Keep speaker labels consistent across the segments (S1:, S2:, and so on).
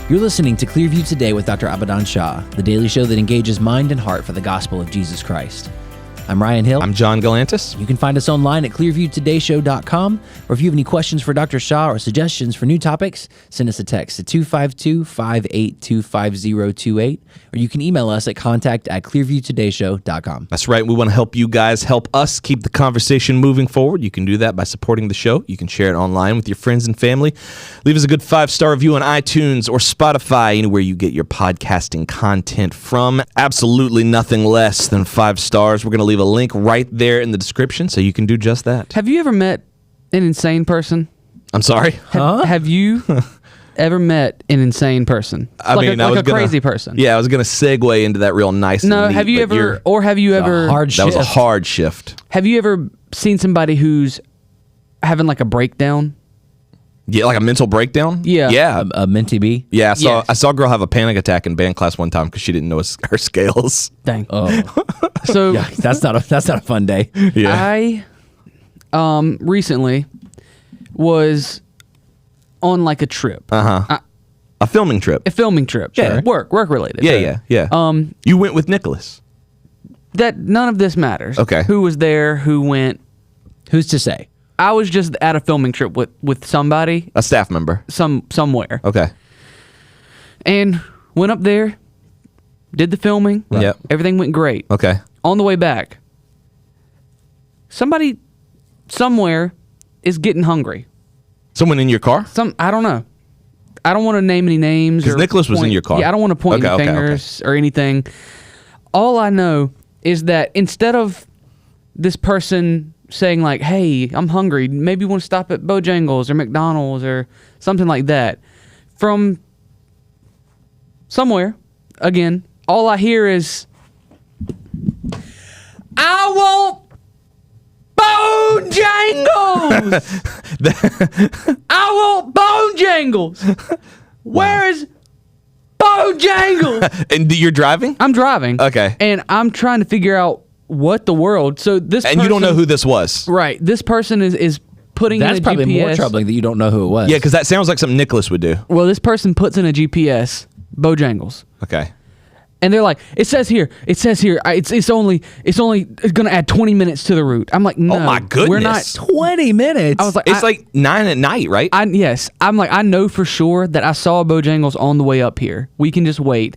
S1: You're listening to Clearview Today with Dr. Abadan Shah, the daily show that engages mind and heart for the gospel of Jesus Christ. I'm Ryan Hill.
S2: I'm John Galantis.
S1: You can find us online at clearviewtodayshow.com, or if you have any questions for Dr. Shah or suggestions for new topics, send us a text at 252-582-5028, or you can email us at contact@clearviewtodayshow.com.
S2: That's right. We want to help you guys help us keep the conversation moving forward. You can do that by supporting the show. You can share it online with your friends and family. Leave us a good 5-star review on iTunes or Spotify, anywhere you get your podcasting content from. Absolutely nothing less than 5 stars. We're going to leave a link right there in the description so you can do just that.
S3: Have you ever met an insane person?
S2: I'm sorry?
S3: Have you ever met an insane person?
S2: I mean,
S3: a crazy person.
S2: Yeah, I was going to segue into that real nice and neat,
S3: have you ever
S2: that was a hard shift.
S3: Have you ever seen somebody who's having like a breakdown?
S2: Yeah, like a mental breakdown?
S3: Yeah.
S2: Yeah.
S1: A mentee bee?
S2: Yeah, I saw a girl have a panic attack in band class one time because she didn't know her scales.
S3: Dang.
S1: Oh.
S3: So
S1: Yeah, that's not a fun day.
S2: Yeah.
S3: I recently was on like a trip.
S2: A filming trip.
S3: A filming trip.
S2: Yeah.
S3: Work related.
S2: Yeah. You went with Nicholas.
S3: That none of this matters.
S2: Okay.
S3: Who was there, who went.
S1: Who's to say?
S3: I was just at a filming trip with somebody.
S2: A staff member.
S3: Somewhere.
S2: Okay.
S3: And went up there, did the filming.
S2: Yep.
S3: Everything went great.
S2: Okay.
S3: On the way back, somebody somewhere is getting hungry.
S2: Someone in your car?
S3: I don't know. I don't want to name any names.
S2: Because Nicholas was in your car.
S3: Yeah, I don't want to point any fingers or anything. All I know is that instead of this person saying like, hey, I'm hungry, maybe you want to stop at Bojangles or McDonald's or something like that, from somewhere, again, all I hear is, I want Bojangles! I want Bojangles! Where is Bojangles?
S2: And you're driving?
S3: I'm driving.
S2: Okay.
S3: And I'm trying to figure out what the world. So this
S2: And you don't know who this was?
S3: Right. This person is putting in a GPS.
S1: That's probably more troubling that you don't know who it was.
S2: Yeah, because that sounds like something Nicholas would do.
S3: Well, this person puts in a GPS, Bojangles.
S2: Okay.
S3: And they're like, it says here, it's only going to add 20 minutes to the route. I'm like, no.
S2: Oh my goodness.
S3: We're not
S1: 20 minutes.
S3: I was like,
S2: It's like 9 at night, right?
S3: yes. I'm like, I know for sure that I saw a Bojangles on the way up here. We can just wait.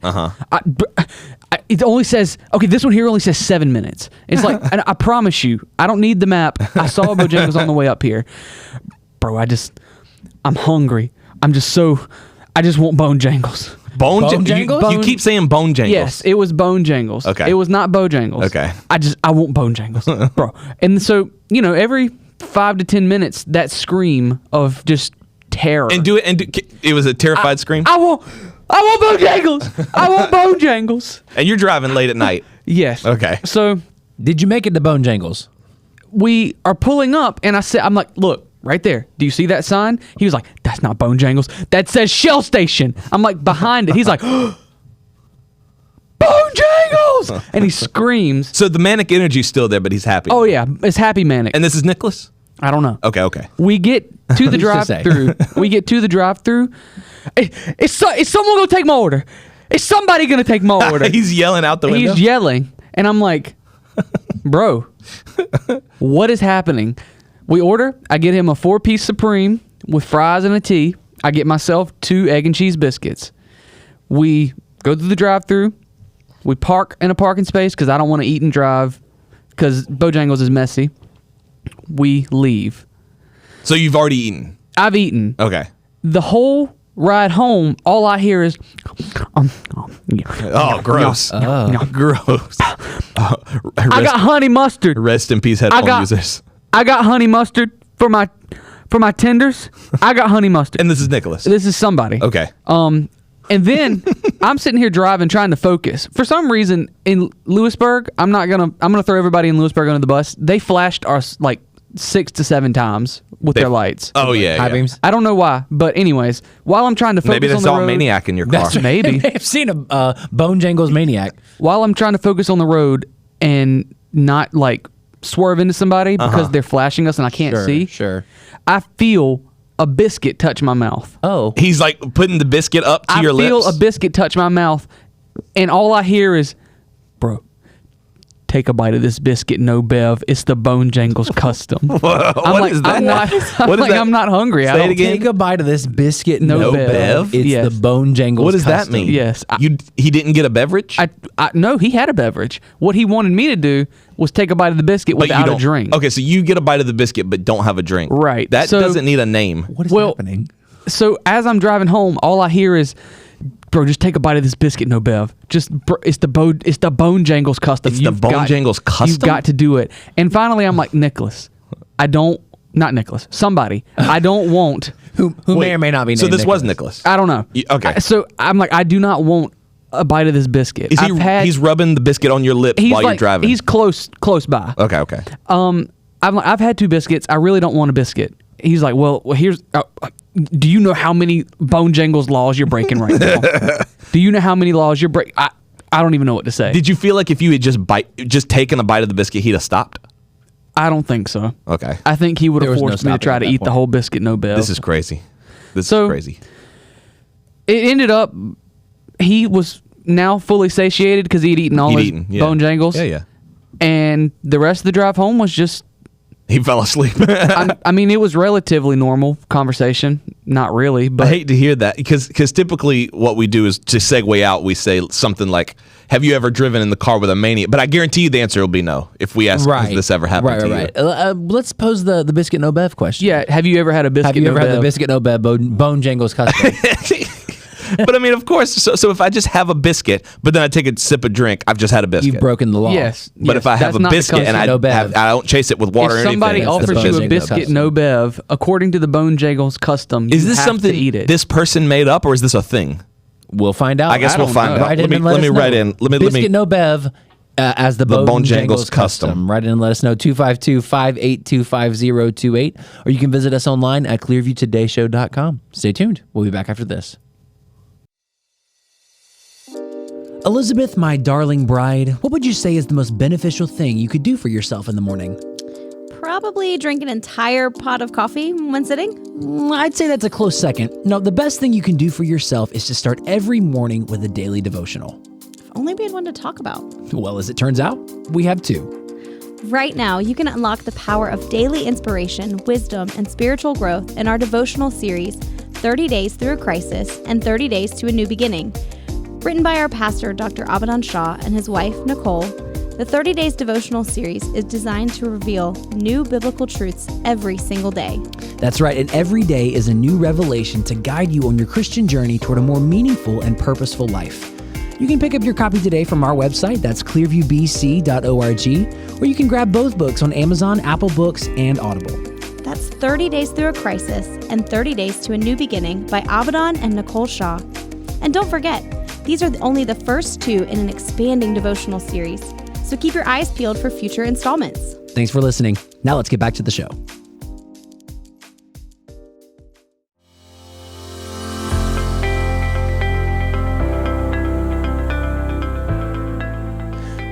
S3: It only says, okay, this one here only says 7 minutes. It's like, and I promise you, I don't need the map. I saw a Bojangles on the way up here. Bro, I'm hungry. I just want Bojangles.
S1: Bojangles?
S2: You keep saying Bojangles.
S3: Yes, it was Bojangles.
S2: Okay.
S3: It was not Bojangles.
S2: Okay.
S3: I want Bojangles, bro. And so, every 5 to 10 minutes, that scream of just terror.
S2: It was a terrified scream?
S3: I want Bojangles. I want Bojangles.
S2: And you're driving late at night.
S3: Yes.
S2: Okay.
S3: So
S1: Did you make it to Bojangles?
S3: we are pulling up, and I'm like, look. Right there. Do you see that sign? He was like, that's not Bojangles. That says Shell Station. I'm like, behind it. He's like, Bojangles! And he screams.
S2: So the manic energy's still there, but he's happy.
S3: Oh, yeah. It's happy manic.
S2: And this is Nicholas?
S3: I don't know.
S2: Okay.
S3: We get to the
S1: Who's to say?
S3: drive-through. Is someone going to take my order? Is somebody going to take my order?
S2: He's yelling out the window?
S3: He's yelling. And I'm like, bro, what is happening? We order. I get him a 4-piece Supreme with fries and a tea. I get myself 2 egg and cheese biscuits. We go through the drive-thru. We park in a parking space because I don't want to eat and drive because Bojangles is messy. We leave.
S2: So you've already eaten?
S3: I've eaten.
S2: Okay.
S3: The whole ride home, all I hear is,
S2: Oh, gross. Gross.
S3: I got honey mustard.
S2: Rest in peace, headphone users.
S3: I got honey mustard for my tenders. I got honey mustard.
S2: And this is Nicholas.
S3: This is somebody.
S2: Okay.
S3: And then I'm sitting here driving, trying to focus. For some reason, in Lewisburg, I'm gonna throw everybody in Lewisburg under the bus. They flashed us like 6 to 7 times with their lights.
S2: Oh yeah.
S1: High beams.
S3: I don't know why, but anyways, while I'm trying to focus
S2: Maybe they
S3: on the
S2: saw
S3: road,
S2: a maniac in your car.
S3: maybe.
S1: I've seen a Bojangles maniac.
S3: While I'm trying to focus on the road and not like swerve into somebody because they're flashing us and I can't see.
S1: Sure.
S3: I feel a biscuit touch my mouth.
S1: Oh,
S2: He's like putting the biscuit up to your
S3: I feel
S2: lips.
S3: a biscuit touch my mouth, and all I hear is, "Bro, take a bite of this biscuit, no bev. It's the Bone Jangles custom."
S2: What is that?
S3: I'm not,
S2: What is that?
S3: I'm not hungry.
S2: Say
S3: I
S2: it
S3: don't
S2: again.
S1: take a bite of this biscuit, no,
S3: No
S1: bev.
S3: bev.
S1: It's
S3: Yes.
S1: the Bone Jangles.
S2: What does that
S1: custom.
S2: mean?
S3: Yes.
S2: He didn't get a beverage?
S3: No, he had a beverage. What he wanted me to do was take a bite of the biscuit
S2: But you
S3: without a
S2: don't-
S3: drink.
S2: Okay, so you get a bite of the biscuit but don't have a drink.
S3: Right.
S2: That
S3: So-
S2: doesn't need a name.
S1: What is
S3: Well,
S1: happening?
S3: So as I'm driving home, all I hear is, "Bro, just take a bite of this biscuit, no bev. It's the Bone Jangles custom.
S2: It's the Bone Jangles custom?
S3: You've got to do it." And finally, I'm like, somebody, I don't want.
S1: Who may or may not be named
S2: So this was
S1: Nicholas.
S2: Nicholas.
S3: I don't know.
S2: Okay.
S3: So I'm like, I do not want a bite of this biscuit.
S2: Is he's rubbing the biscuit on your lips while you're driving?
S3: He's close by.
S2: Okay.
S3: I've had 2 biscuits. I really don't want a biscuit. He's like, well here's. Do you know how many Bone Jangles laws you're breaking right now? Do you know how many laws you're breaking? I don't even know what to say.
S2: Did you feel like if you had just taken a bite of the biscuit, he'd have stopped?
S3: I don't think so.
S2: Okay.
S3: I think he would
S1: There
S3: have
S1: was no
S3: forced me to
S1: stopping
S3: try
S1: at
S3: to
S1: that
S3: eat the
S1: point.
S3: whole biscuit, no bev.
S2: This is crazy. This
S3: So-
S2: is crazy.
S3: It ended up, he was now fully satiated because he had eaten all his
S2: yeah.
S3: Bone Jangles.
S2: Yeah.
S3: And the rest of the drive home was just,
S2: He fell asleep.
S3: I mean, it was relatively normal conversation. Not really,
S2: I
S3: but
S2: hate to hear that because typically what we do is to segue out, we say something like, have you ever driven in the car with a maniac? But I guarantee you the answer will be no if we ask, has this ever happened to you?
S1: Right. Let's pose the biscuit no bev question.
S3: yeah, have you ever had a biscuit?
S1: Have you
S3: no
S1: ever had the
S3: bev?
S1: biscuit no bev Bone Jangles custom?
S2: But I mean, of course, so if I just have a biscuit, but then I take a sip of drink, I've just had a biscuit.
S1: You've broken the law.
S3: Yes.
S2: But if I have
S3: that's
S2: a
S3: not the
S2: biscuit and
S3: custom.
S1: No bev.
S2: I don't chase it with water
S3: If
S2: or anything,
S3: somebody
S1: That's the
S3: offers
S1: Bone
S3: you a
S1: Jangles
S3: biscuit
S1: custom.
S3: no bev, according to the Bone Jangles custom,
S2: is
S3: you
S2: this
S3: have
S2: something
S3: to eat it.
S2: this person made up or is this a thing?
S1: We'll find out.
S2: I guess we'll
S3: don't
S2: find
S3: know.
S2: out.
S1: Write
S2: Let
S1: in
S2: me
S1: and let us
S2: write
S1: know.
S2: in. Let me
S1: Biscuit no bev as the Bone Jangles custom. Write in and let us know 252-582-5028, or you can visit us online at clearviewtodayshow.com. Stay tuned. We'll be back after this. Elizabeth, my darling bride, what would you say is the most beneficial thing you could do for yourself in the morning?
S4: Probably drink an entire pot of coffee when sitting.
S1: I'd say that's a close second. No, the best thing you can do for yourself is to start every morning with a daily devotional.
S4: If only we had one to talk about.
S1: Well, as it turns out, we have 2.
S4: Right now, you can unlock the power of daily inspiration, wisdom, and spiritual growth in our devotional series, 30 Days Through a Crisis and 30 Days to a New Beginning. Written by our pastor, Dr. Abadan Shah, and his wife, Nicole, the 30 Days devotional series is designed to reveal new biblical truths every single day.
S1: That's right, and every day is a new revelation to guide you on your Christian journey toward a more meaningful and purposeful life. You can pick up your copy today from our website, that's clearviewbc.org, or you can grab both books on Amazon, Apple Books, and Audible.
S4: That's 30 Days Through a Crisis and 30 Days to a New Beginning by Abadan and Nicole Shah. And don't forget, these are only the first 2 in an expanding devotional series, so keep your eyes peeled for future installments.
S1: Thanks for listening. Now let's get back to the show.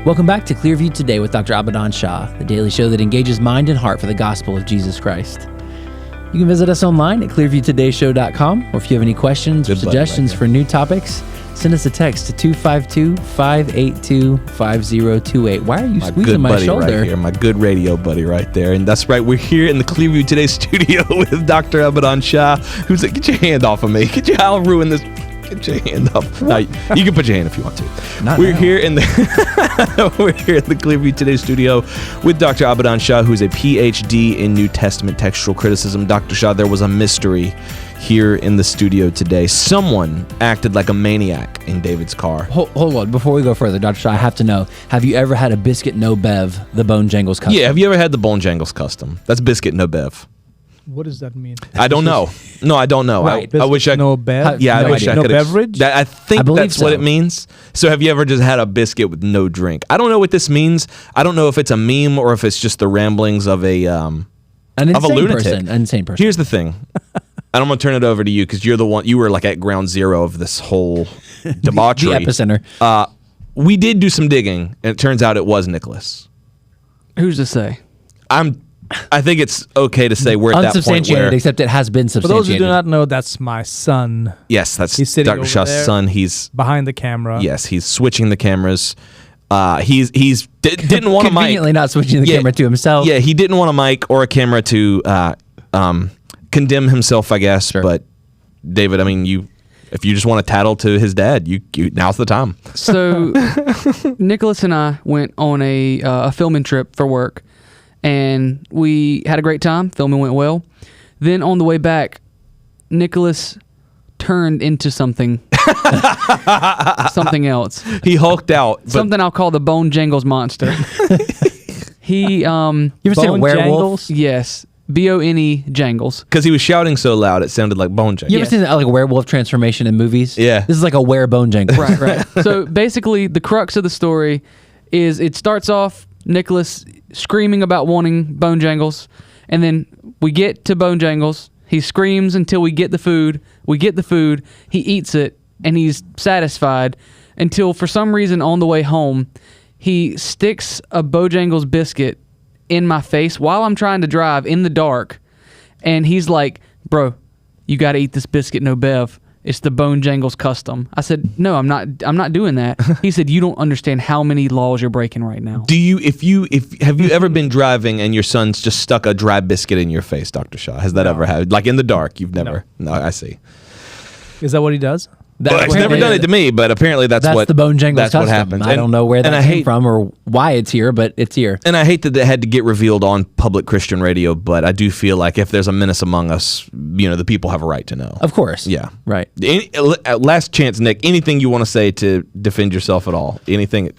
S1: Welcome back to Clearview Today with Dr. Abadan Shah, the daily show that engages mind and heart for the gospel of Jesus Christ. You can visit us online at clearviewtodayshow.com, or if you have any questions or
S2: Good buddy
S1: suggestions
S2: right
S1: for new topics, send us a text to 252-582-5028. Why are you
S2: My
S1: squeezing
S2: good
S1: my
S2: buddy
S1: shoulder?
S2: right here, my good radio buddy right there. And that's right, we're here in the Clearview Today studio with Dr. Abadan Shah, who's like, get your hand off of me. I'll ruin this. Get your hand off. No, you can put your hand if you want to. We're here in the Clearview Today studio with Dr. Abadan Shah, who's a PhD in New Testament textual criticism. Dr. Shah, there was a mystery here in the studio today. Someone acted like a maniac in David's car.
S1: Hold on. Before we go further, Dr. Shah, I have to know, have you ever had a biscuit no bev, the Bone Jangles custom?
S2: Yeah, have you ever had the Bone Jangles custom? That's biscuit no bev.
S5: What does that mean?
S2: I don't know. No, I don't know.
S1: Right.
S2: I wish I
S5: No bev?
S2: Yeah,
S1: No
S2: I wish
S1: idea.
S2: I
S5: No
S2: could.
S5: beverage?
S2: I
S1: I
S2: think
S1: believe
S2: that's what
S1: so.
S2: it means. So, have you ever just had a biscuit with no drink? I don't know what this means. I don't know if it's a meme or if it's just the ramblings of a
S1: An insane
S2: lunatic.
S1: person. An insane person.
S2: Here's the thing. And I'm going to turn it over to you because you're the one. You were like at ground zero of this whole debauchery.
S1: the epicenter.
S2: We did do some digging, and it turns out it was Nicholas.
S3: Who's to say?
S2: I'm I think it's okay to say we're at that point
S1: Unsubstantiated,
S2: where
S1: except it has been
S5: For
S1: substantiated.
S5: those who do not know, that's my son
S2: yes, that's
S5: He's sitting
S2: Dr.
S5: over
S2: Shah's
S5: there.
S2: son. He's
S5: behind the camera.
S2: yes, he's switching the cameras. He's didn't want a mic.
S1: Conveniently not switching the
S2: Yeah.
S1: camera to himself.
S2: Yeah, he didn't want a mic or a camera to condemn himself, I guess.
S1: Sure.
S2: But David, I mean, if you just want to tattle to his dad, you now's the time.
S3: So Nicholas and I went on a filming trip for work, and we had a great time. Filming went well. Then on the way back, Nicholas turned into something else.
S2: He hulked out. But
S3: Something I'll call the Bone Jangles monster. He
S1: You ever seen a
S5: Bone
S1: werewolf?
S5: jangles?
S3: yes, Bone Jangles.
S2: because he was shouting so loud, it sounded like bone jack.
S1: You ever
S3: Yes.
S1: seen like a werewolf transformation in movies?
S2: Yeah.
S1: This is like a were-bone jangle.
S3: Right. So basically, the crux of the story is it starts off Nicholas screaming about wanting Bone Jangles, and then we get to Bone Jangles. He screams until we get the food. We get the food. He eats it, and he's satisfied until, for some reason, on the way home, he sticks a Bojangles biscuit in my face while I'm trying to drive in the dark, and he's like, "Bro, you got to eat this biscuit, no bev. It's the Bone Jangles custom." I said, "No, I'm not doing that." He said, "You don't understand how many laws you're breaking right now."
S2: Do you? Have you ever been driving and your son's just stuck a dry biscuit in your face, Dr. Shaw? Has that ever happened? Like in the dark, you've never? No, I see.
S5: Is that what he does?
S2: Well, he's
S1: what
S2: never
S1: it
S2: done
S1: is.
S2: it to me, but apparently that's what
S1: the Bone Jangles
S2: that's
S1: custom.
S2: what happens.
S1: I don't know where that
S2: and I
S1: came
S2: hate,
S1: from or why it's here, but it's here.
S2: And I hate that it had to get revealed on public Christian radio, but I do feel like if there's a menace among us, the people have a right to know.
S1: Of course.
S2: Yeah.
S1: Right.
S2: Last chance, Nick. Anything you want to say to defend yourself at all? Anything?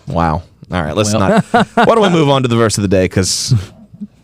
S2: Wow. All right. Let's not. Why don't we move on to the verse of the day? Because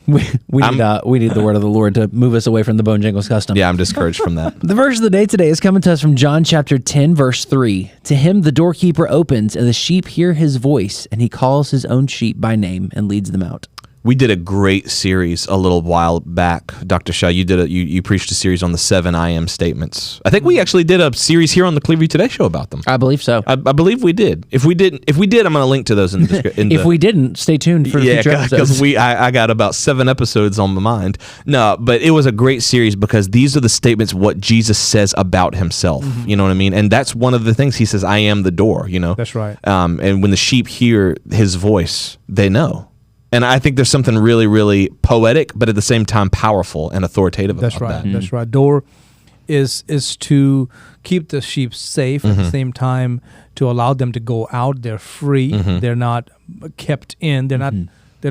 S1: We need the word of the Lord to move us away from the Bone Jangles custom.
S2: yeah, I'm discouraged from that.
S1: The verse of the day today is coming to us from John chapter 10, verse 3. To him the doorkeeper opens, and the sheep hear his voice, and he calls his own sheep by name and leads them out.
S2: We did a great series a little while back, Dr. Shah. You preached a series on the 7 I am statements. I think we actually did a series here on the Clearview Today show about them.
S1: I believe so.
S2: I believe we did. If we did, I'm going to link to those in the description.
S1: If we didn't, stay tuned for future episodes.
S2: because I got about 7 episodes on my mind. No, but it was a great series because these are the statements what Jesus says about himself. You know what I mean? And that's one of the things he says. I am the door.
S5: That's right.
S2: And when the sheep hear his voice, they know. And I think there's something really, really poetic, but at the same time powerful and authoritative
S5: That's
S2: about
S5: right.
S2: that.
S5: That's right. Door is to keep the sheep safe at the same time to allow them to go out. They're free. They're not kept in. They're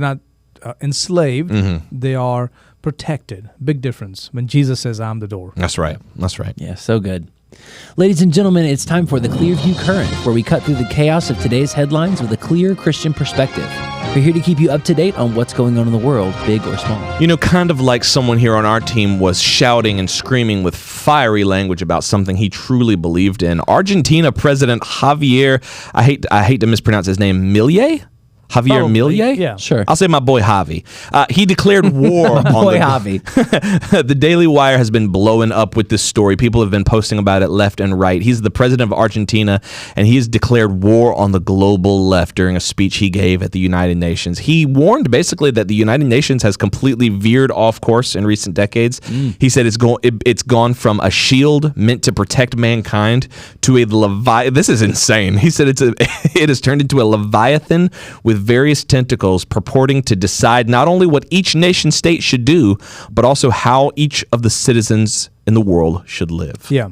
S5: not enslaved. They are protected. Big difference when Jesus says, "I'm the door."
S2: That's right. That's right.
S1: Yeah, so good. Ladies and gentlemen, it's time for the Clearview Current, where we cut through the chaos of today's headlines with a clear Christian perspective. We're here to keep you up to date on what's going on in the world, big or small.
S2: Kind of like someone here on our team was shouting and screaming with fiery language about something he truly believed in. Argentina President Javier, I hate to mispronounce his name, Milei? Javier
S5: Probably,
S2: Milei?
S5: yeah.
S1: Sure.
S2: I'll say my boy Javi. He declared war on
S1: Boy,
S2: the
S1: Javi.
S2: The Daily Wire has been blowing up with this story. People have been posting about it left and right. He's the president of Argentina, and he has declared war on the global left during a speech he gave at the United Nations. He warned basically that the United Nations has completely veered off course in recent decades. He said it's gone from a shield meant to protect mankind to a leviathan. This is insane. He said it has turned into a leviathan with various tentacles purporting to decide not only what each nation state should do, but also how each of the citizens in the world should live.
S5: Yeah.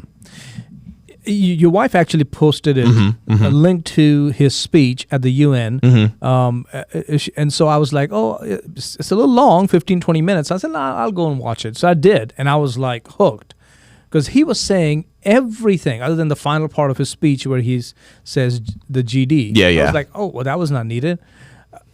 S5: Your wife actually posted it, a link to his speech at the UN. And so I was like, oh, it's a little long, 15, 20 minutes. I said, nah, I'll go and watch it. So I did. And I was like hooked because he was saying everything other than the final part of his speech where he says the GD.
S2: Yeah.
S5: I was like, oh, well, that was not needed.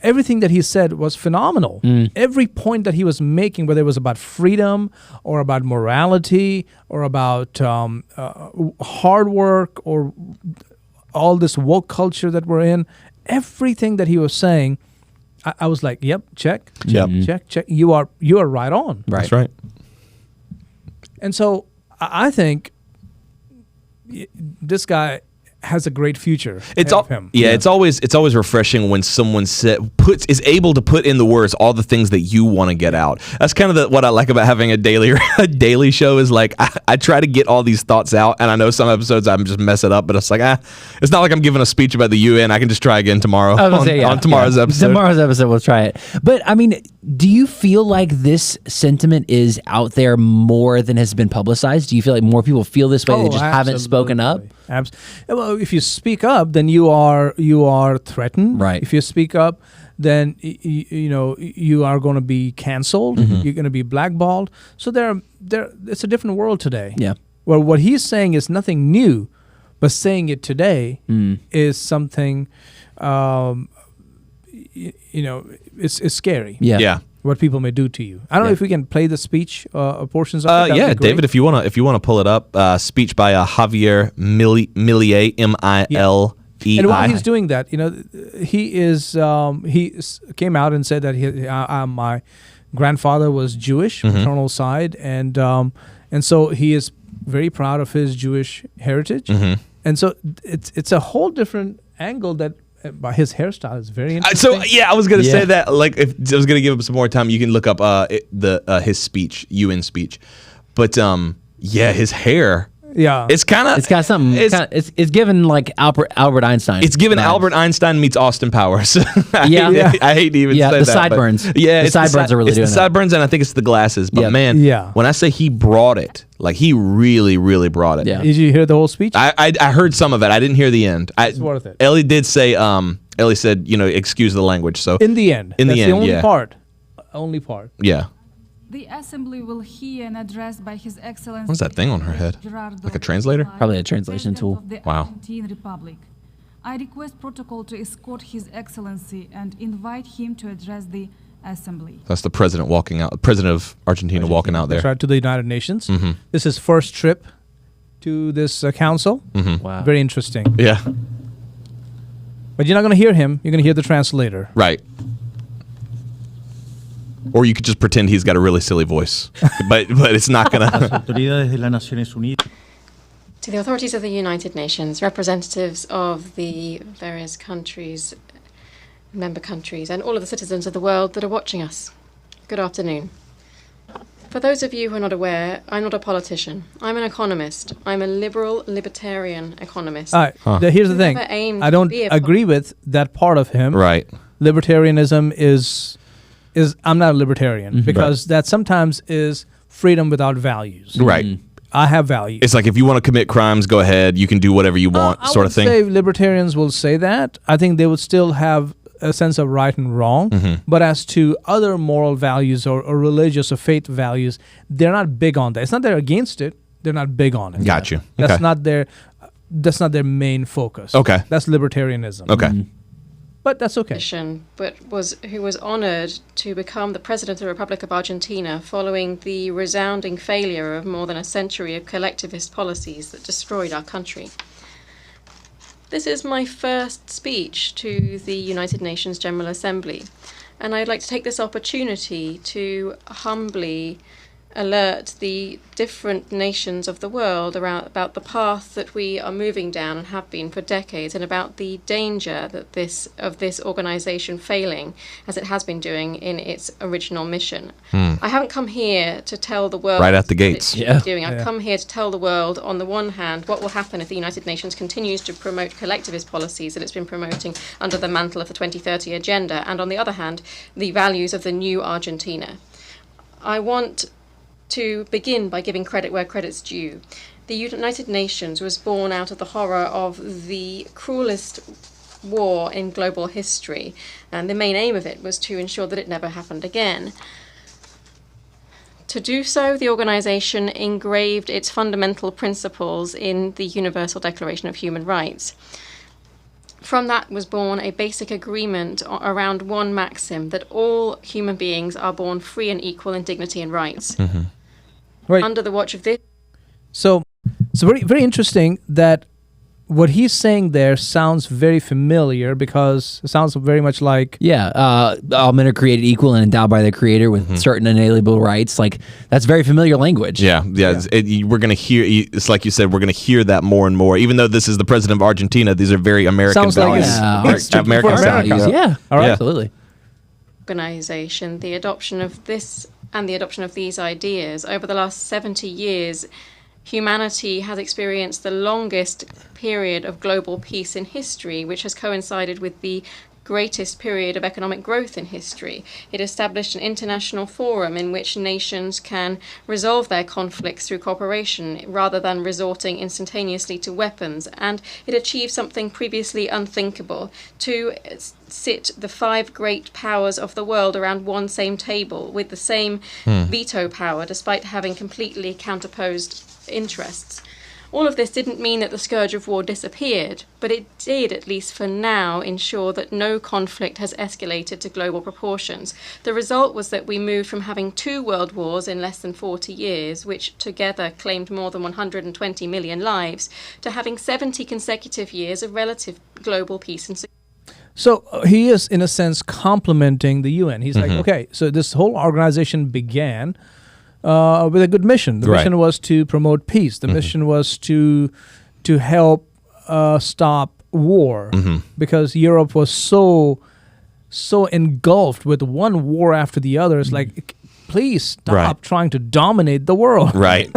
S5: Everything that he said was phenomenal. Every point that he was making, whether it was about freedom or about morality or about hard work or all this woke culture that we're in, everything that he was saying, I was like, yep, check. Check. You are right on.
S1: Right.
S2: That's right.
S5: And so I think this guy has a great future.
S2: It's
S5: ahead
S2: all
S5: of him.
S2: It's always refreshing when someone is able to put in the words all the things that you want to get out. That's kind of what I like about having a daily show is like I try to get all these thoughts out, and I know some episodes I'm just mess it up, but it's like it's not like I'm giving a speech about the UN. I can just try again tomorrow on tomorrow's episode.
S1: Tomorrow's episode, we'll try it. But I mean, do you feel like this sentiment is out there more than has been publicized? Do you feel like more people feel this way? They just haven't spoken up?
S5: Well, if you speak up, then you are threatened.
S1: Right.
S5: If you speak up, then you are going to be canceled. You're going to be blackballed. So it's a different world today.
S1: Yeah.
S5: Well, what he's saying is nothing new, but saying it today is something. It's scary.
S2: Yeah.
S5: What people may do to you. I don't know if we can play the speech portions of it. That'd be great.
S2: David, if you wanna pull it up, speech by Javier Milei, Milei.
S5: And while he's doing that, he came out and said that my grandfather was Jewish, paternal side, and so he is very proud of his Jewish heritage, and so it's a whole different angle that. But his hairstyle is very interesting.
S2: I was gonna say that. Like, if I was gonna give him some more time, you can look up his speech, UN speech. But his hair.
S5: Yeah,
S2: it's
S1: got something. It's given like Albert Einstein.
S2: It's given Albert Einstein meets Austin Powers. I hate to even say that.
S1: The sideburns. The sideburns are really doing that.
S2: The sideburns, and I think it's the glasses. But man, when I say he brought it, like he really, really brought it.
S1: Yeah.
S5: Did you hear the whole speech?
S2: I heard some of it. I didn't hear the end.
S5: It's worth it.
S2: Ellie did say. Ellie said, excuse the language. So
S5: in the end,
S2: that's
S5: the only part. Only part.
S2: Yeah.
S6: The assembly will hear an address by His Excellency.
S2: What's that thing on her head? Like a translator?
S1: Probably a translation tool.
S6: Of the
S2: Wow.
S6: Argentine Republic. I request protocol to escort His Excellency and invite him to address the assembly.
S2: That's the president walking out. President of Argentina walking out there.
S5: That's right, to the United Nations. This is his first trip to this council.
S1: Wow.
S5: Very interesting.
S2: Yeah.
S5: But you're not going to hear him. You're going to hear the translator.
S2: Right. Or you could just pretend he's got a really silly voice, but it's not gonna.
S7: To the authorities of the United Nations, representatives of the various countries, member countries, and all of the citizens of the world that are watching us, good afternoon. For those of you who are not aware, I'm not a politician. I'm an economist. I'm a liberal, libertarian economist.
S5: Here's the thing. I don't agree with that part of him.
S2: Right.
S5: Libertarianism is I'm not a libertarian because that sometimes is freedom without values.
S2: Right.
S5: I have values.
S2: It's like if you want to commit crimes, go ahead. You can do whatever you want, sort of thing.
S5: I would say libertarians will say that. I think they would still have a sense of right and wrong. But as to other moral values or religious or faith values, they're not big on that. It's not they're against it. They're not big on it.
S2: Got you.
S5: That's not their main focus.
S2: Okay.
S5: That's libertarianism.
S2: Okay.
S5: But that's okay.
S7: Who was honored to become the President of the Republic of Argentina following the resounding failure of more than a century of collectivist policies that destroyed our country. This is my first speech to the United Nations General Assembly, and I'd like to take this opportunity to humbly alert the different nations of the world about the path that we are moving down and have been for decades, and about the danger that this organization failing as it has been doing in its original mission. I haven't come here to tell the world
S2: right at the gates.
S7: I've come here to tell the world, on the one hand, what will happen if the United Nations continues to promote collectivist policies that it's been promoting under the mantle of the 2030 agenda, and on the other hand, the values of the new Argentina. I want to begin by giving credit where credit's due. The United Nations was born out of the horror of the cruelest war in global history, and the main aim of it was to ensure that it never happened again. To do so, the organization engraved its fundamental principles in the Universal Declaration of Human Rights. From that was born a basic agreement around one maxim, that all human beings are born free and equal in dignity and rights.
S5: Right.
S7: Under the watch of this.
S5: So very, very interesting that what he's saying there sounds very familiar because it sounds very much like
S1: all men are created equal and endowed by their creator with certain inalienable rights. Like, that's very familiar language.
S2: Yeah. We're going to hear, it's like you said, we're going to hear that more and more. Even though this is the president of Argentina, these are very American
S5: Sounds like
S2: values.
S5: it's
S2: American
S5: America.
S2: values.
S1: Yeah.
S5: All right.
S1: Absolutely.
S7: Organization, the adoption of this and the adoption of these ideas over the last 70 years, humanity has experienced the longest period of global peace in history, which has coincided with the greatest period of economic growth in history. It established an international forum in which nations can resolve their conflicts through cooperation rather than resorting instantaneously to weapons, and it achieved something previously unthinkable: to sit the 5 great powers of the world around one same table with the same veto power, despite having completely counterposed interests. All of this didn't mean that the scourge of war disappeared, but it did, at least for now, ensure that no conflict has escalated to global proportions. The result was that we moved from having 2 world wars in less than 40 years, which together claimed more than 120 million lives, to having 70 consecutive years of relative global peace and security.
S5: So he is, in a sense, complimenting the UN. He's like, okay, so this whole organization began with a good mission. The mission was to promote peace. The mission was to help stop war, because Europe was so engulfed with one war after the other. It's like, please stop trying to dominate the world.
S2: Right.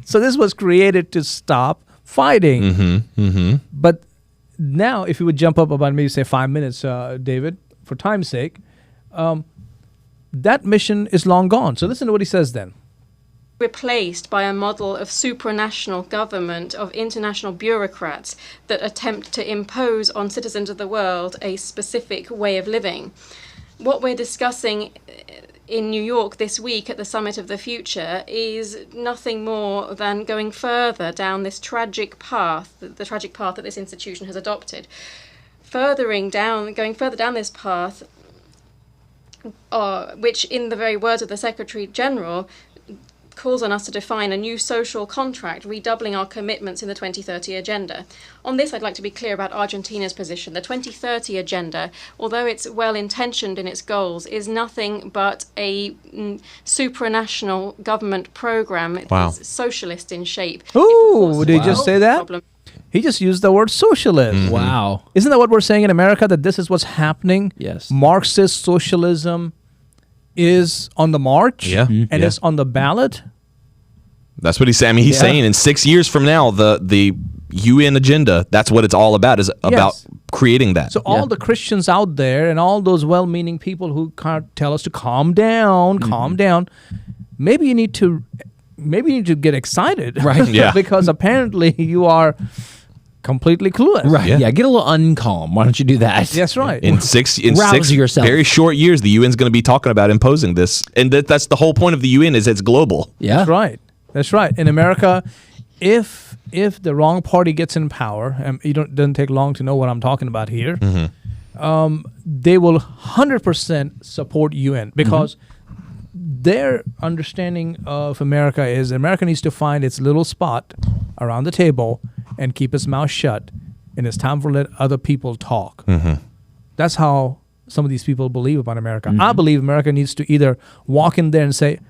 S5: So this was created to stop fighting. But now, if you would jump up about maybe say 5 minutes, David, for time's sake, that mission is long gone. So listen to what he says then.
S7: Replaced by a model of supranational government of international bureaucrats that attempt to impose on citizens of the world a specific way of living. What we're discussing in New York this week at the Summit of the Future is nothing more than going further down this tragic path, the tragic path that this institution has adopted. Going further down this path, which in the very words of the Secretary General, calls on us to define a new social contract, redoubling our commitments in the 2030 Agenda. On this, I'd like to be clear about Argentina's position. The 2030 Agenda, although it's well-intentioned in its goals, is nothing but a supranational government program. It's socialist in shape.
S5: Ooh, did he just say that? He just used the word socialist.
S1: Wow.
S5: Isn't that what we're saying in America, that this is what's happening?
S1: Yes.
S5: Marxist socialism is on the march and it's on the ballot.
S2: That's what he's saying. I mean, he's saying in 6 years from now, the UN agenda, that's what it's all about, is about creating that.
S5: So all the Christians out there and all those well-meaning people who can't tell us to calm down, maybe you need to get excited.
S1: Right.
S2: Yeah.
S5: Because apparently you are completely clueless.
S1: Right. Yeah. Get a little uncalm. Why don't you do that?
S5: That's right.
S2: In six
S1: yourself.
S2: very short years, the UN's going to be talking about imposing this. And that's the whole point of the UN, is it's global.
S1: Yeah.
S5: That's right. In America, if the wrong party gets in power, and doesn't take long to know what I'm talking about here, they will 100% support UN, because their understanding of America is America needs to find its little spot around the table and keep its mouth shut, and it's time for let other people talk. That's how some of these people believe about America. I believe America needs to either walk in there and say,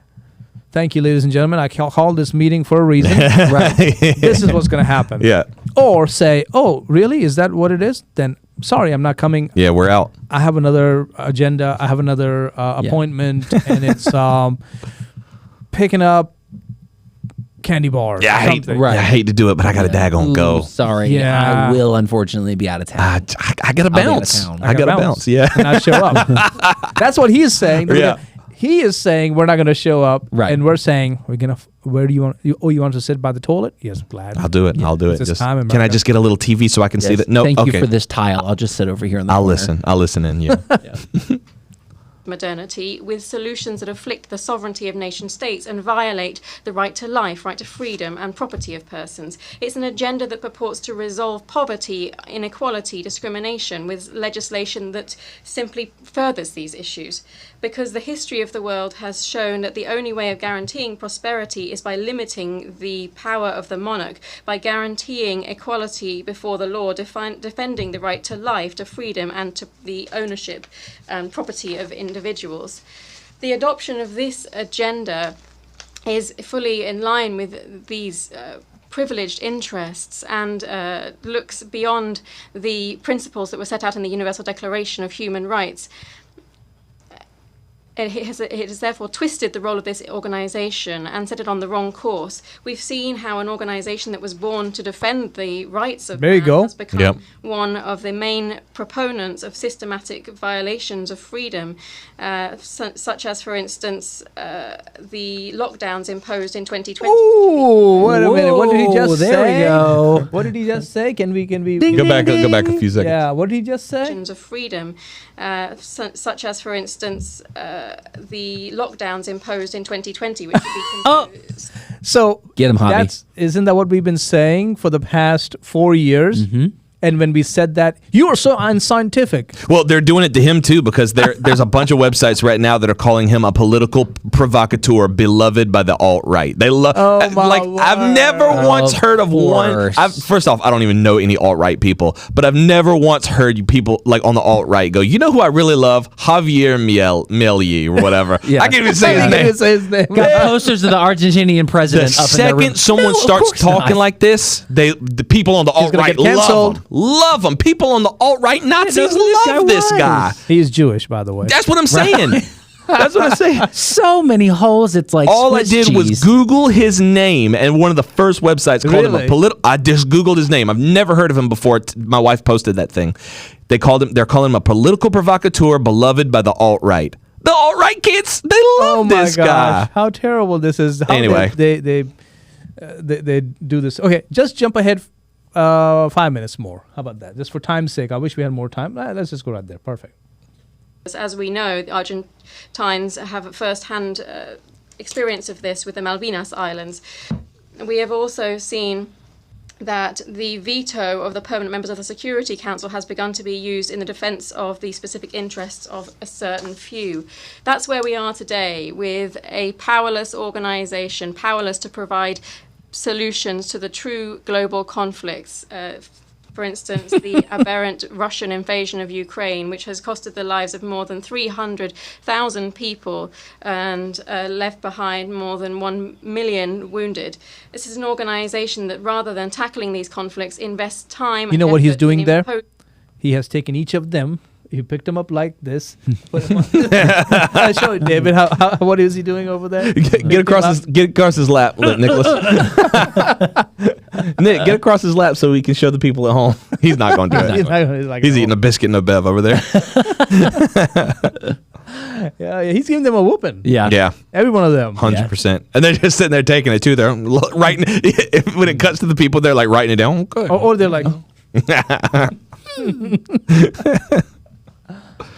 S5: thank you, ladies and gentlemen, I called this meeting for a reason. This is what's going to happen.
S2: Yeah.
S5: Or say, oh, really? Is that what it is? Then, sorry, I'm not coming.
S2: Yeah, we're out.
S5: I have another agenda. I have another appointment, and it's picking up candy bars.
S2: Yeah, I hate to do it, but I got to daggone go.
S1: Sorry.
S5: Yeah.
S1: I will unfortunately be out of town.
S2: I got to bounce.
S1: I
S2: got to bounce. Yeah.
S5: And I show up. That's what he's saying.
S2: Yeah.
S5: He is saying we're not going to show up,
S1: right?
S5: And we're saying we're gonna. Where do you want? You want to sit by the toilet? Yes, glad.
S2: I'll do it. I'll do it.
S5: It's time,
S2: can I just get a little TV so I can see that? No.
S1: Thank you for this tile. I'll just sit over here in the corner.
S2: I'll listen in. Yeah.
S7: modernity with solutions that afflict the sovereignty of nation states and violate the right to life, right to freedom and property of persons. It's an agenda that purports to resolve poverty, inequality, discrimination with legislation that simply furthers these issues. Because the history of the world has shown that the only way of guaranteeing prosperity is by limiting the power of the monarch, by guaranteeing equality before the law, defending the right to life, to freedom and to the ownership and property of individuals. The adoption of this agenda is fully in line with these privileged interests and looks beyond the principles that were set out in the Universal Declaration of Human Rights. It has therefore twisted the role of this organisation and set it on the wrong course. We've seen how an organisation that was born to defend the rights of man has become one of the main proponents of systematic violations of freedom, such as, for instance, the lockdowns imposed in 2020.
S5: Ooh, wait a minute. What did he just say?
S1: There we go.
S5: What did he just say? Can we
S2: Go back a few seconds.
S5: Yeah, what did he just say?
S7: Of freedom, such as, for instance, the lockdowns imposed in 2020, which would be
S5: So
S1: Get him, Javi.
S5: Isn't that what we've been saying for the past 4 years? Mm-hmm. And when we said that, you are so unscientific.
S2: Well, they're doing it to him too, because there's a bunch of websites right now that are calling him a political provocateur, beloved by the alt-right. They love, I've never once heard of one. First off, I don't even know any alt-right people, but I've never once heard you people like on the alt-right go, you know who I really love? Javier Milei or whatever.
S1: Yeah.
S2: I can't even say his name.
S1: Got posters of the Argentinian president
S2: The
S1: up in their room.
S2: second someone starts talking like this, the people on the alt-right love them. People on the alt-right Nazis love this guy.
S5: He is Jewish, by the way.
S2: That's what I'm saying. That's what I'm saying.
S1: So many holes. It's like
S2: all
S1: Swiss
S2: I did was
S1: cheese.
S2: Google his name, and one of the first websites called him a political. I just Googled his name. I've never heard of him before. My wife posted that thing. They're calling him a political provocateur, beloved by the alt-right. The alt-right kids, they love this guy.
S5: How terrible this is. How
S2: Anyway,
S5: they do this. Okay, just jump ahead 5 minutes more. How about that? Just for time's sake. I wish we had more time. Let's just go right there. Perfect.
S7: As we know, the Argentines have a first-hand experience of this with the Malvinas Islands. We have also seen that the veto of the permanent members of the Security Council has begun to be used in the defence of the specific interests of a certain few. That's where we are today, with a powerless organisation, powerless to provide solutions to the true global conflicts. For instance, the aberrant Russian invasion of Ukraine, which has costed the lives of more than 300,000 people and left behind more than 1 million wounded. This is an organization that, rather than tackling these conflicts, invests time.
S5: You know what he's doing there? He has taken each of them. He picked them up like this. I'll show you, David. What is he doing over there?
S2: Get across his lap, Nicholas. Nick, get across his lap so we can show the people at home. He's not going to do it. He's eating a biscuit and a bev over there.
S5: Yeah, he's giving them a whooping.
S2: Yeah.
S5: Every one of them.
S2: 100%. And they're just sitting there taking it too. They're writing. When it cuts to the people, they're like writing it down. Okay.
S5: Or they're like.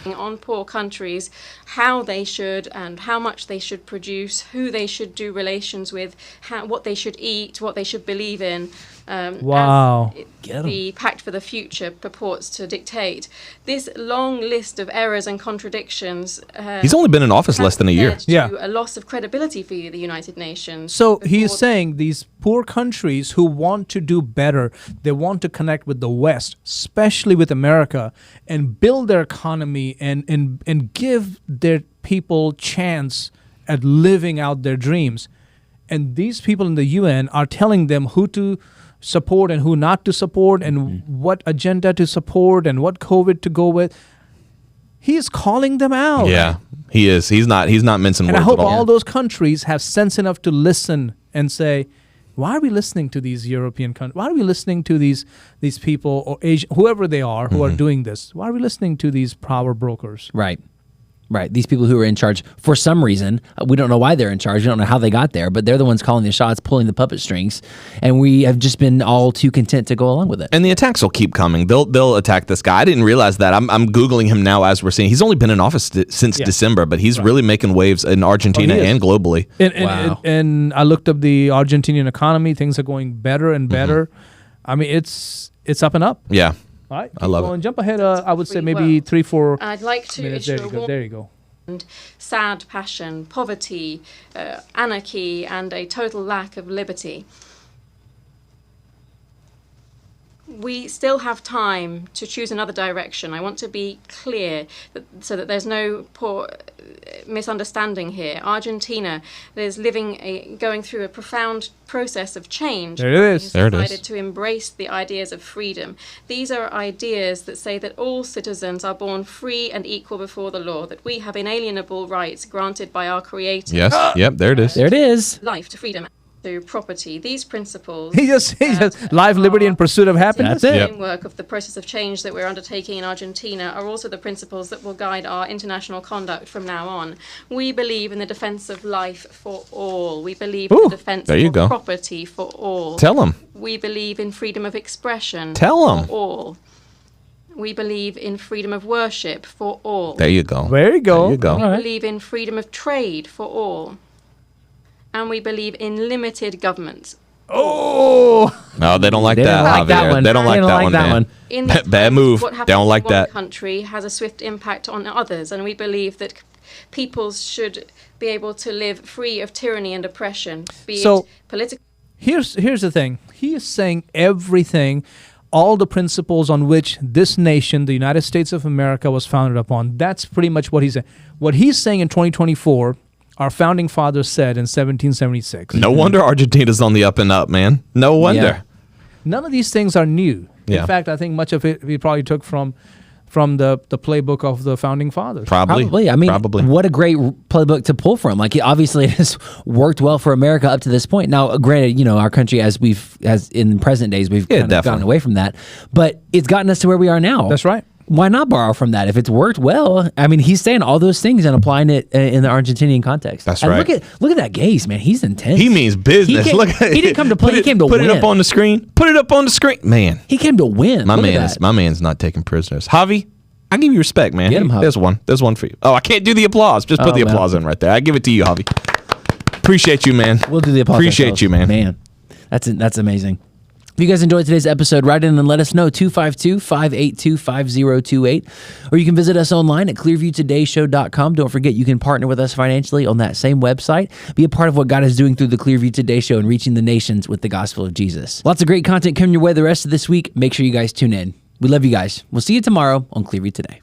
S7: On poor countries, how they should and how much they should produce, who they should do relations with, what they should eat, what they should believe in.
S5: Wow.
S7: The Pact for the Future purports to dictate. This long list of errors and contradictions.
S2: He's only been in office less than a year.
S7: To a loss of credibility for the United Nations.
S5: So he's saying these poor countries who want to do better, they want to connect with the West, especially with America, and build their economy and give their people chance at living out their dreams. And these people in the UN are telling them who to support and who not to support and what agenda to support and what COVID to go with. He's calling them out.
S2: Yeah, he is. He's not mincing words
S5: at all. And I hope all
S2: all
S5: those countries have sense enough to listen and say, why are we listening to these European countries? Why are we listening to these people or Asian, whoever they are, who are doing this? Why are we listening to these power brokers?
S1: Right. Right. These people who are in charge for some reason, we don't know why they're in charge. We don't know how they got there, but they're the ones calling the shots, pulling the puppet strings, and we have just been all too content to go along with it.
S2: And the attacks will keep coming. They'll attack this guy. I didn't realize that. I'm Googling him now as we're seeing. He's only been in office since December, but he's really making waves in Argentina and globally.
S5: And I looked up the Argentinian economy. Things are going better and better. I mean, it's up and up.
S2: Yeah.
S5: All right,
S2: I love it.
S5: And jump ahead. I would say maybe 3-4
S7: I'd like to
S5: minutes.
S7: issue a warning.
S5: There you go.
S7: And sad passion, poverty, anarchy, and a total lack of liberty. We still have time to choose another direction. I want to be clear so that there's no poor misunderstanding here. Argentina is going through a profound process of change.
S5: There it is.
S2: There it is.
S7: Decided to embrace the ideas of freedom. These are ideas that say that all citizens are born free and equal before the law, that we have inalienable rights granted by our Creator.
S2: Yes. Yep. There it is.
S1: There it is.
S7: Life to freedom. To property. These principles.
S5: He just life, liberty, and pursuit of happiness.
S1: That's it.
S7: The framework of the process of change that we're undertaking in Argentina are also the principles that will guide our international conduct from now on. We believe in the defense of life for all. We believe in the defense of property for all.
S2: Tell them.
S7: We believe in freedom of expression
S2: Tell 'em.
S7: for all. We believe in freedom of worship for all.
S2: There you go.
S5: There you go.
S2: There you go.
S7: We believe in freedom of trade for all. And we believe in limited government.
S5: Oh,
S2: No, they don't like
S1: They
S2: that,
S1: don't like
S2: Javier.
S1: that one.
S2: They don't like that one, man.
S7: In this
S2: Bad
S7: place,
S2: move.
S7: what
S2: They
S7: happens
S2: don't like
S7: in one
S2: that.
S7: country has a swift impact on others, and we believe that people should be able to live free of tyranny and oppression, be
S5: So-
S7: it political.
S5: here's the thing. He is saying everything, all the principles on which this nation, the United States of America, was founded upon. That's pretty much what he's saying. What he's saying in 2024, our founding fathers said in 1776.
S2: No wonder Argentina's on the up and up, man. No wonder.
S1: Yeah.
S5: None of these things are new.
S2: Yeah.
S5: In fact, I think much of it we probably took from the playbook of the founding fathers.
S2: Probably.
S1: I mean,
S2: Probably.
S1: what a great playbook to pull from. Like, obviously, it has worked well for America up to this point. Now, granted, our country, as in present days, we've kind of
S2: definitely
S1: gotten away from that, but it's gotten us to where we are now.
S5: That's right.
S1: Why not borrow from that if it's worked well? I mean, he's saying all those things and applying it in the Argentinian context.
S2: That's
S1: and
S2: right.
S1: Look at that gaze, man. He's intense.
S2: He means business.
S1: He
S2: Look at
S1: he didn't come to play. He came to
S2: put
S1: win.
S2: it up on the screen. Put it up on the screen, man.
S1: He came to win.
S2: My
S1: Look at
S2: man
S1: that.
S2: my man's not taking prisoners. Javi, I give you respect, man.
S1: Get him, Javi.
S2: There's one for you. Oh, I can't do the applause. Just put the
S1: man.
S2: applause in right there. I give it to you, Javi. Appreciate you, man.
S1: We'll do the applause.
S2: Appreciate
S1: ourselves.
S2: you, man.
S1: Man, that's amazing. If you guys enjoyed today's episode, write in and let us know, 252-582-5028. Or you can visit us online at clearviewtodayshow.com. Don't forget, you can partner with us financially on that same website. Be a part of what God is doing through the Clearview Today Show and reaching the nations with the gospel of Jesus. Lots of great content coming your way the rest of this week. Make sure you guys tune in. We love you guys. We'll see you tomorrow on Clearview Today.